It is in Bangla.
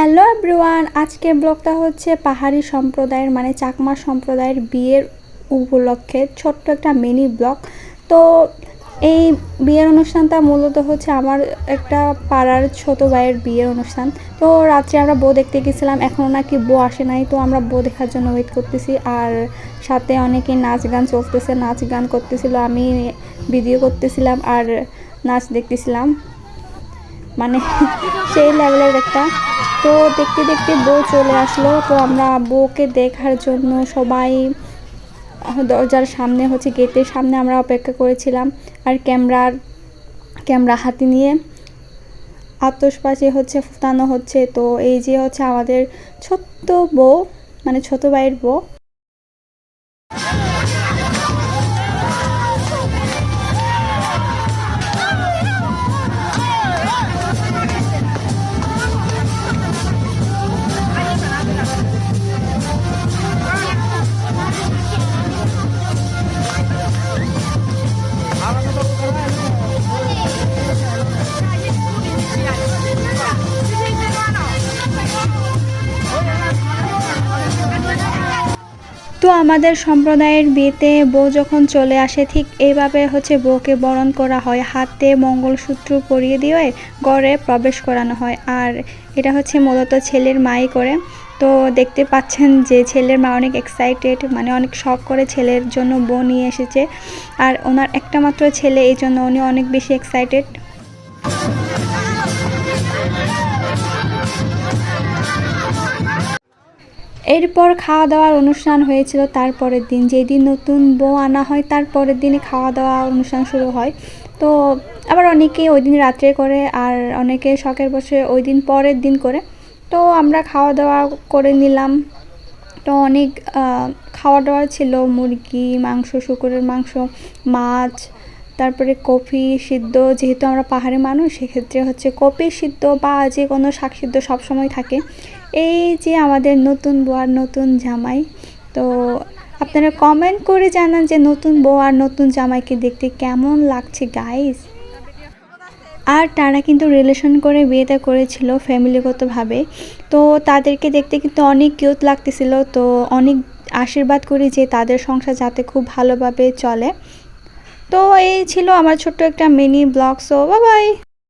হ্যালো এভরিওয়ান, আজকের ব্লগটা হচ্ছে পাহাড়ি সম্প্রদায়ের মানে চাকমা সম্প্রদায়ের বিয়ের উপলক্ষে ছোট্ট একটা মিনি ব্লগ। তো এই বিয়ের অনুষ্ঠানটা মূলত হচ্ছে আমার একটা পাড়ার ছোট ভাইয়ের বিয়ের অনুষ্ঠান। তো রাত্রে আমরা বউ দেখতে গেছিলাম, এখনও নাকি বউ আসে নাই, তো আমরা বউ দেখার জন্য ওয়েট করতেছি। আর সাথে অনেকে নাচ গান চলতেছে, নাচ গান করতেছিল, আমি ভিডিও করতেছিলাম আর নাচ দেখতেছিলাম, মানে সেই লেভেলের একটা। তো দেখতে দেখতে বউ চলে আসলো, তো আমরা বউকে দেখার জন্য সবাই দরজার সামনে হচ্ছে গেটের সামনে আমরা অপেক্ষা করেছিলাম। আর ক্যামেরা হাতে নিয়ে আতশবাজি হচ্ছে ফুটানো হচ্ছে। তো এই যে হচ্ছে আমাদের ছোট্ট বউ, মানে ছোট ভাইয়ের বউ। তো আমাদের সম্প্রদায়ের বিয়েতে বউ যখন চলে আসে ঠিক এইভাবে হচ্ছে বউকে বরণ করা হয়, হাতে মঙ্গলসূত্র পরিয়ে দিয়ে ঘরে প্রবেশ করানো হয়। আর এটা হচ্ছে মূলত ছেলের মাই করে। তো দেখতে পাচ্ছেন যে ছেলের মা অনেক এক্সাইটেড, মানে অনেক শখ করে ছেলের জন্য বউ নিয়ে এসেছে। আর ওনার একটা মাত্র ছেলে, এই জন্য উনি অনেক বেশি এক্সাইটেড। এরপর খাওয়া দাওয়ার অনুষ্ঠান হয়েছিল তারপরের দিন, যেই দিন নতুন বউ আনা হয় তারপরের দিনে খাওয়া দাওয়া অনুষ্ঠান শুরু হয়। তো আবার অনেকে ওই দিন রাত্রে করে, আর অনেকে শখের বসে ওই দিন পরের দিন করে। তো আমরা খাওয়া দাওয়া করে নিলাম। তো অনেক খাওয়া দাওয়া ছিল, মুরগি মাংস, শুকরের মাংস, মাছ, তারপরে কপি সিদ্ধ। যেহেতু আমরা পাহাড়ি মানুষ, সেক্ষেত্রে হচ্ছে কপি সিদ্ধ বা যে কোনো শাক সিদ্ধ সবসময় থাকে। এই যে আমাদের নতুন বউ আর নতুন জামাই। তো আপনারা কমেন্ট করে জানান যে নতুন বউ আর নতুন জামাইকে দেখতে কেমন লাগছে গাইস। আর তারা কিন্তু রিলেশন করে বিয়েটা করেছিল ফ্যামিলিগতভাবে। তো তাদেরকে দেখতে কিন্তু অনেক কিউট লাগতেছিল। তো অনেক আশীর্বাদ করি যে তাদের সংসার যাতে খুব ভালোভাবে চলে। তো এই ছিল আমার ছোট্ট একটা mini blog. So bye bye.